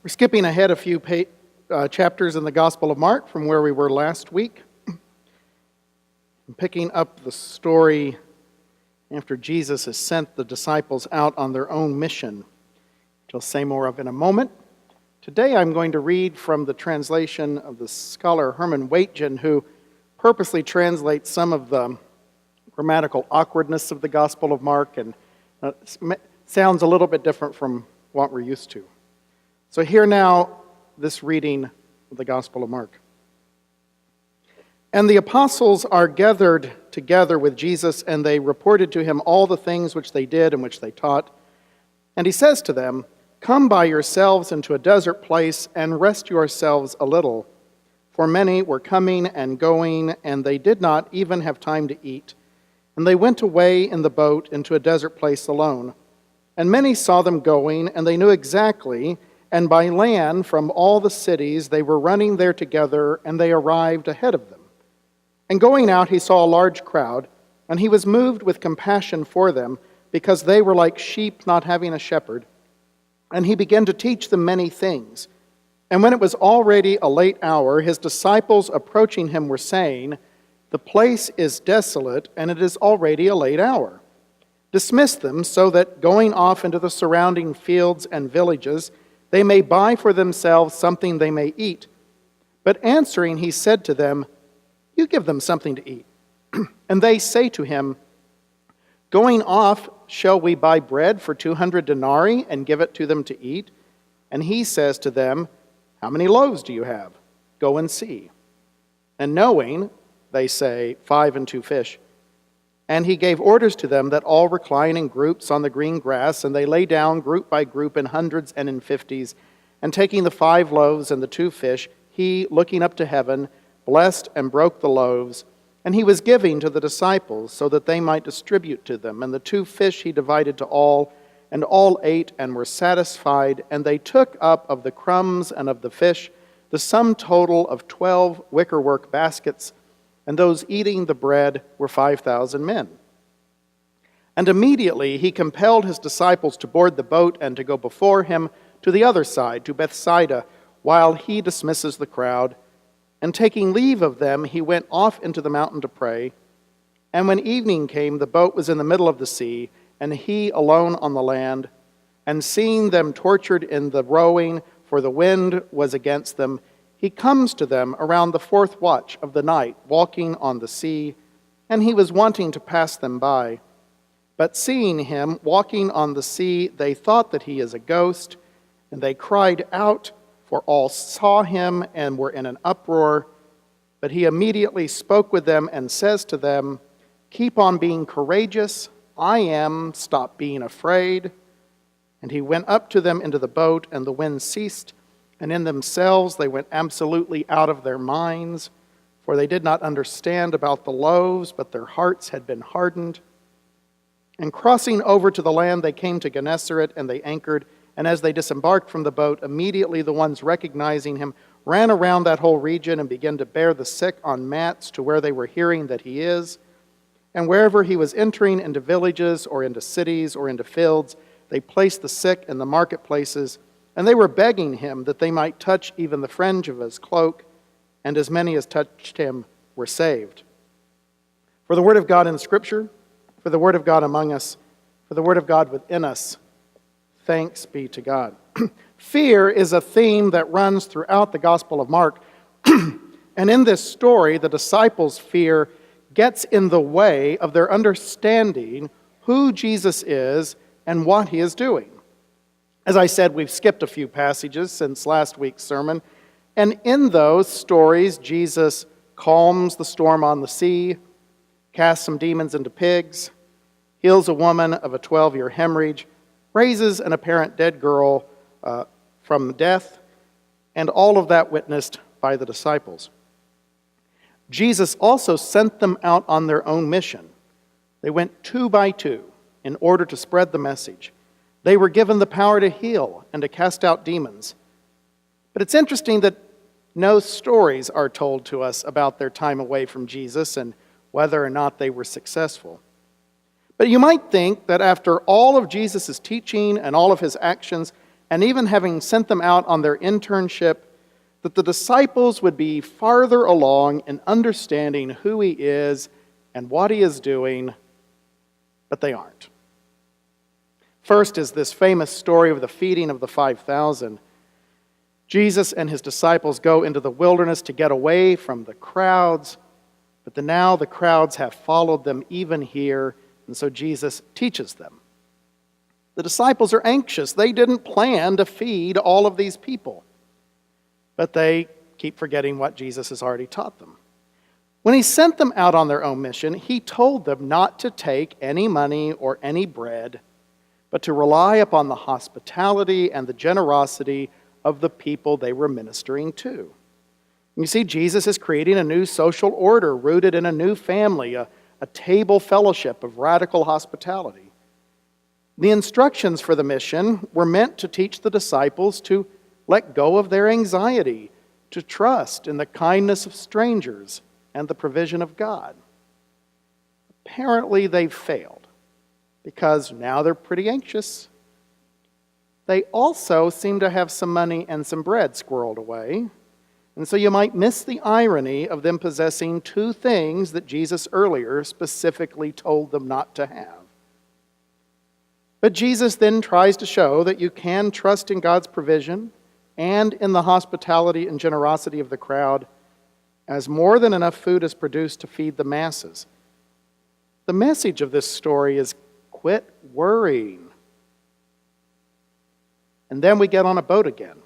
We're skipping ahead a few chapters in the Gospel of Mark from where we were last week. I'm picking up the story after Jesus has sent the disciples out on their own mission, which I'll say more of in a moment. Today I'm going to read from the translation of the scholar Herman Waitgen, who purposely translates some of the grammatical awkwardness of the Gospel of Mark, and sounds a little bit different from what we're used to. So hear now this reading of the Gospel of Mark. And the apostles are gathered together with Jesus, and they reported to him all the things which they did and which they taught. And he says to them, "Come by yourselves into a desert place and rest yourselves a little." For many were coming and going, and they did not even have time to eat. And they went away in the boat into a desert place alone. And many saw them going, and they knew exactly, and by land from all the cities they were running there together, and they arrived ahead of them. And going out he saw a large crowd, and he was moved with compassion for them, because they were like sheep not having a shepherd. And he began to teach them many things. And when it was already a late hour, his disciples approaching him were saying, "The place is desolate, and it is already a late hour. Dismiss them, so that going off into the surrounding fields and villages, they may buy for themselves something they may eat." But answering, he said to them, "You give them something to eat." And they say to him, "Going off, shall we buy bread for 200 denarii and give it to them to eat?" And he says to them, "How many loaves do you have? Go and see." And knowing, they say, 5 and 2 fish. And he gave orders to them that all recline in groups on the green grass, and they lay down group by group in hundreds and in 50s. And taking the 5 loaves and the 2 fish, he, looking up to heaven, blessed and broke the loaves, and he was giving to the disciples so that they might distribute to them. And the 2 fish he divided to all, and all ate and were satisfied. And they took up of the crumbs and of the fish the sum total of 12 wickerwork baskets, and those eating the bread were 5,000 men. And immediately he compelled his disciples to board the boat and to go before him to the other side, to Bethsaida, while he dismisses the crowd. And taking leave of them, he went off into the mountain to pray. And when evening came, the boat was in the middle of the sea, and he alone on the land. And seeing them tortured in the rowing, for the wind was against them, he comes to them around the 4th watch of the night, walking on the sea, and he was wanting to pass them by. But seeing him walking on the sea, they thought that he is a ghost, and they cried out, for all saw him and were in an uproar. But he immediately spoke with them and says to them, "Keep on being courageous. I am. Stop being afraid." And he went up to them into the boat, and the wind ceased. And in themselves they went absolutely out of their minds, for they did not understand about the loaves, but their hearts had been hardened. And crossing over to the land, they came to Gennesaret, and they anchored. And as they disembarked from the boat, immediately the ones recognizing him ran around that whole region and began to bear the sick on mats to where they were hearing that he is. And wherever he was entering into villages or into cities or into fields, they placed the sick in the marketplaces. And they were begging him that they might touch even the fringe of his cloak, and as many as touched him were saved. For the word of God in Scripture, for the word of God among us, for the word of God within us, thanks be to God. Fear is a theme that runs throughout the Gospel of Mark. And in this story, the disciples' fear gets in the way of their understanding who Jesus is and what he is doing. As I said, we've skipped a few passages since last week's sermon, and in those stories, Jesus calms the storm on the sea, casts some demons into pigs, heals a woman of a 12-year hemorrhage, raises an apparent dead girl from death, and all of that witnessed by the disciples. Jesus also sent them out on their own mission. They went 2 by 2 in order to spread the message. They were given the power to heal and to cast out demons. But it's interesting that no stories are told to us about their time away from Jesus and whether or not they were successful. But you might think that after all of Jesus' teaching and all of his actions, and even having sent them out on their internship, that the disciples would be farther along in understanding who he is and what he is doing, but they aren't. First is this famous story of the feeding of the 5,000. Jesus and his disciples go into the wilderness to get away from the crowds, but now the crowds have followed them even here, and so Jesus teaches them. The disciples are anxious. They didn't plan to feed all of these people, but they keep forgetting what Jesus has already taught them. When he sent them out on their own mission, he told them not to take any money or any bread, but to rely upon the hospitality and the generosity of the people they were ministering to. You see, Jesus is creating a new social order rooted in a new family, a table fellowship of radical hospitality. The instructions for the mission were meant to teach the disciples to let go of their anxiety, to trust in the kindness of strangers and the provision of God. Apparently, they've failed, because now they're pretty anxious. They also seem to have some money and some bread squirreled away. And so you might miss the irony of them possessing two things that Jesus earlier specifically told them not to have. But Jesus then tries to show that you can trust in God's provision and in the hospitality and generosity of the crowd, as more than enough food is produced to feed the masses. The message of this story is quit worrying. And then we get on a boat again.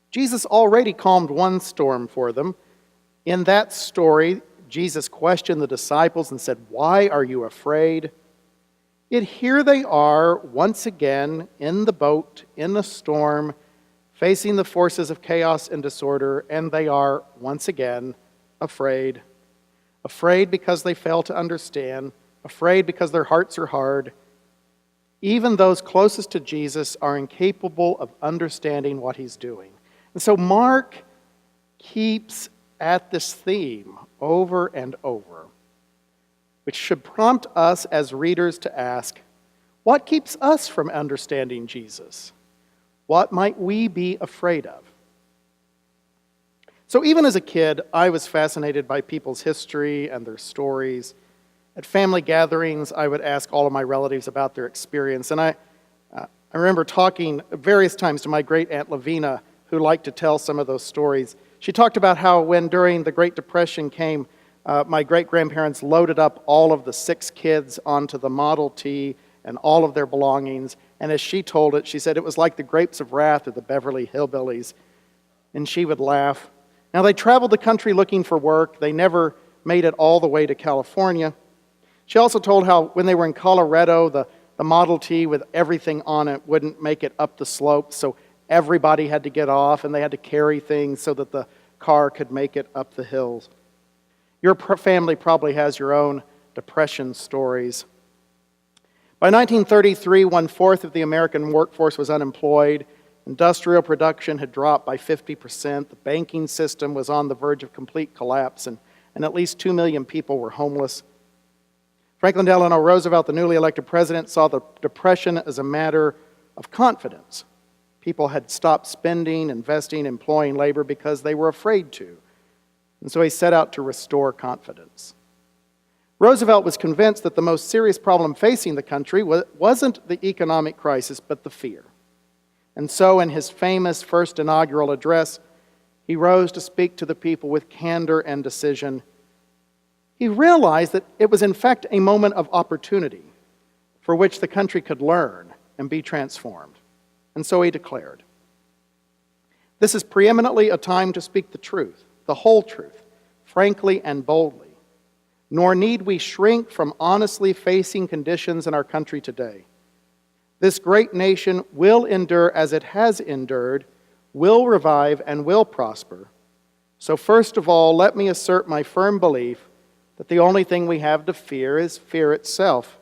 Jesus already calmed one storm for them. In that story, Jesus questioned the disciples and said, "Why are you afraid?" Yet here they are once again in the boat, in the storm, facing the forces of chaos and disorder, and they are once again afraid. Afraid because they fail to understand, afraid because their hearts are hard. Even those closest to Jesus are incapable of understanding what he's doing. And so Mark keeps at this theme over and over, which should prompt us as readers to ask, what keeps us from understanding Jesus? What might we be afraid of? So even as a kid, I was fascinated by people's history and their stories. At family gatherings, I would ask all of my relatives about their experience. And I remember talking various times to my great-aunt Lavina, who liked to tell some of those stories. She talked about how when during the Great Depression came, my great-grandparents loaded up all of the 6 kids onto the Model T and all of their belongings. And as she told it, she said it was like the Grapes of Wrath or the Beverly Hillbillies. And she would laugh. Now, they traveled the country looking for work. They never made it all the way to California. She also told how when they were in Colorado, the Model T with everything on it wouldn't make it up the slope, so everybody had to get off and they had to carry things so that the car could make it up the hills. Your family probably has your own depression stories. By 1933, 1/4 of the American workforce was unemployed. Industrial production had dropped by 50%. The banking system was on the verge of complete collapse, and at least 2 million people were homeless. Franklin Delano Roosevelt, the newly elected president, saw the Depression as a matter of confidence. People had stopped spending, investing, employing labor because they were afraid to. And so he set out to restore confidence. Roosevelt was convinced that the most serious problem facing the country wasn't the economic crisis, but the fear. And so in his famous first inaugural address, he rose to speak to the people with candor and decision. He realized that it was in fact a moment of opportunity for which the country could learn and be transformed. And so he declared, "This is preeminently a time to speak the truth, the whole truth, frankly and boldly. Nor need we shrink from honestly facing conditions in our country today. This great nation will endure as it has endured, will revive, and will prosper. So first of all, let me assert my firm belief that the only thing we have to fear is fear itself,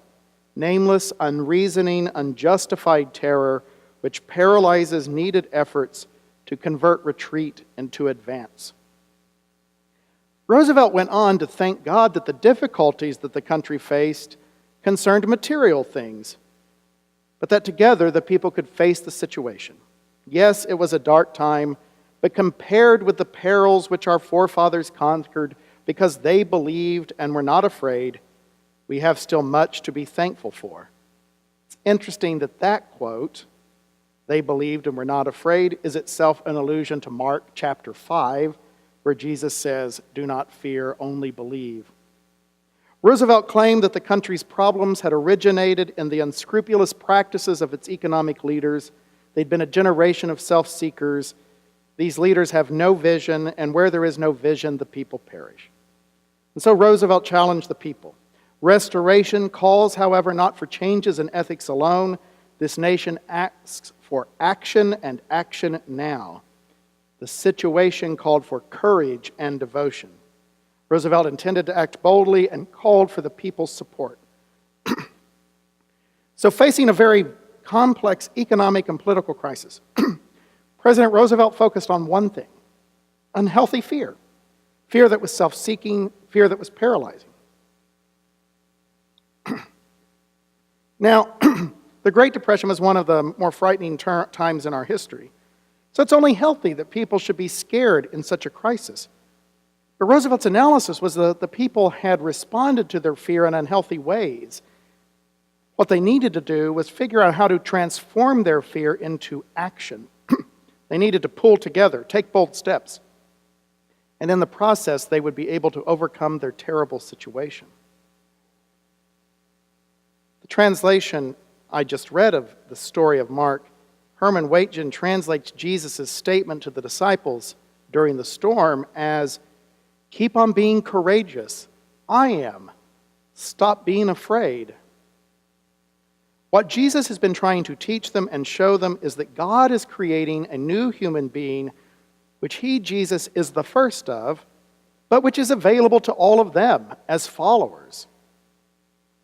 nameless, unreasoning, unjustified terror which paralyzes needed efforts to convert retreat into advance." Roosevelt went on to thank God that the difficulties that the country faced concerned material things, but that together the people could face the situation. Yes, it was a dark time, but compared with the perils which our forefathers conquered because they believed and were not afraid, we have still much to be thankful for. It's interesting that that quote, "they believed and were not afraid," is itself an allusion to Mark chapter 5, where Jesus says, "Do not fear, only believe." Roosevelt claimed that the country's problems had originated in the unscrupulous practices of its economic leaders. They'd been a generation of self-seekers. These leaders have no vision, and where there is no vision, the people perish. And so Roosevelt challenged the people. Restoration calls, however, not for changes in ethics alone. This nation asks for action, and action now. The situation called for courage and devotion. Roosevelt intended to act boldly and called for the people's support. So facing a very complex economic and political crisis, President Roosevelt focused on one thing: unhealthy fear. Fear that was self-seeking, fear that was paralyzing. Now, the Great Depression was one of the more frightening times in our history. So it's only healthy that people should be scared in such a crisis. But Roosevelt's analysis was that the people had responded to their fear in unhealthy ways. What they needed to do was figure out how to transform their fear into action. They needed to pull together, take bold steps. And in the process, they would be able to overcome their terrible situation. The translation I just read of the story of Mark, Herman Waitgen translates Jesus' statement to the disciples during the storm as, "Keep on being courageous. I am. Stop being afraid." What Jesus has been trying to teach them and show them is that God is creating a new human being, which he, Jesus, is the first of, but which is available to all of them as followers.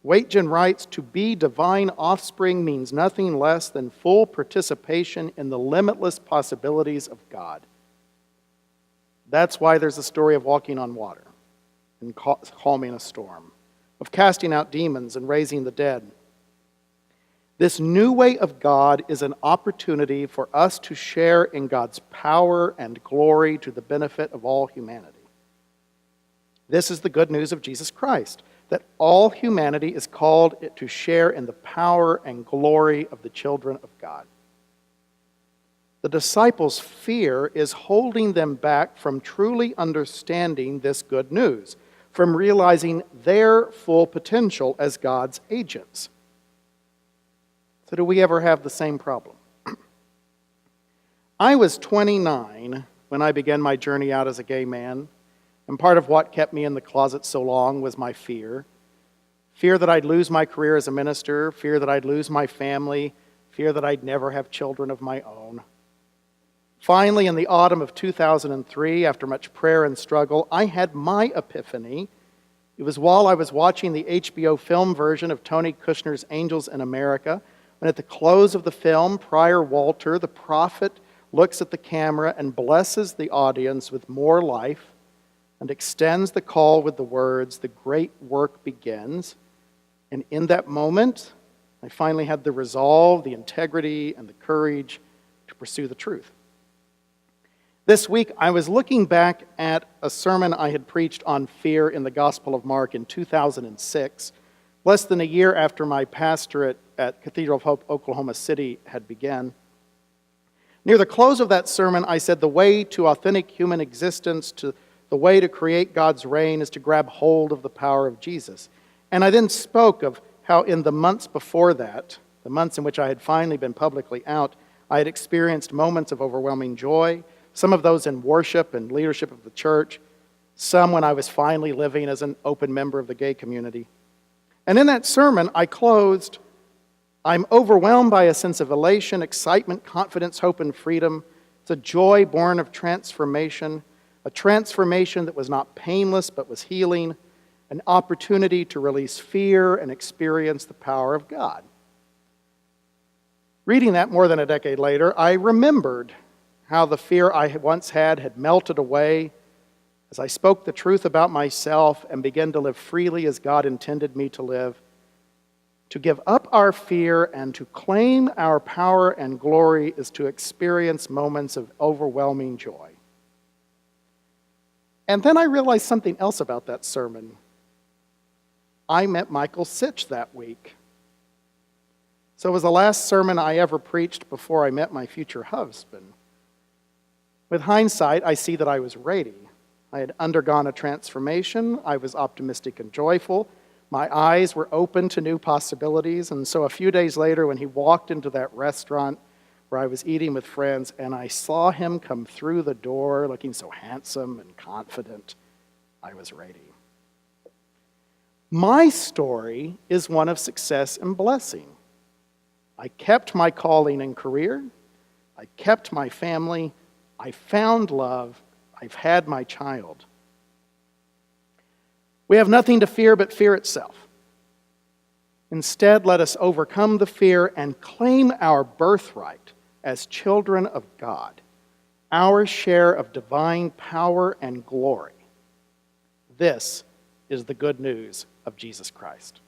Waitgen writes, "To be divine offspring means nothing less than full participation in the limitless possibilities of God." That's why there's a story of walking on water and calming a storm, of casting out demons and raising the dead. This new way of God is an opportunity for us to share in God's power and glory to the benefit of all humanity. This is the good news of Jesus Christ, that all humanity is called to share in the power and glory of the children of God. The disciples' fear is holding them back from truly understanding this good news, from realizing their full potential as God's agents. So do we ever have the same problem? I was 29 when I began my journey out as a gay man, and part of what kept me in the closet so long was my fear. Fear that I'd lose my career as a minister, fear that I'd lose my family, fear that I'd never have children of my own. Finally, in the autumn of 2003, after much prayer and struggle, I had my epiphany. It was while I was watching the HBO film version of Tony Kushner's Angels in America, when at the close of the film, Prior Walter, the prophet, looks at the camera and blesses the audience with more life and extends the call with the words, "The great work begins." And in that moment, I finally had the resolve, the integrity, and the courage to pursue the truth. This week, I was looking back at a sermon I had preached on fear in the Gospel of Mark in 2006, less than a year after my pastorate at Cathedral of Hope, Oklahoma City had begun. Near the close of that sermon, I said the way to authentic human existence, to the way to create God's reign, is to grab hold of the power of Jesus. And I then spoke of how in the months before that, the months in which I had finally been publicly out, I had experienced moments of overwhelming joy, some of those in worship and leadership of the church, some when I was finally living as an open member of the gay community. And in that sermon, I closed, "I'm overwhelmed by a sense of elation, excitement, confidence, hope, and freedom. It's a joy born of transformation, a transformation that was not painless but was healing, an opportunity to release fear and experience the power of God." Reading that more than a decade later, I remembered how the fear I once had melted away as I spoke the truth about myself and began to live freely as God intended me to live. To give up our fear and to claim our power and glory is to experience moments of overwhelming joy. And then I realized something else about that sermon. I met Michael Sitch that week. So it was the last sermon I ever preached before I met my future husband. With hindsight, I see that I was ready. I had undergone a transformation. I was optimistic and joyful. My eyes were open to new possibilities. And so a few days later, when he walked into that restaurant where I was eating with friends, and I saw him come through the door looking so handsome and confident, I was ready. My story is one of success and blessing. I kept my calling and career. I kept my family. I found love. I've had my child. We have nothing to fear but fear itself. Instead, let us overcome the fear and claim our birthright as children of God, our share of divine power and glory. This is the good news of Jesus Christ.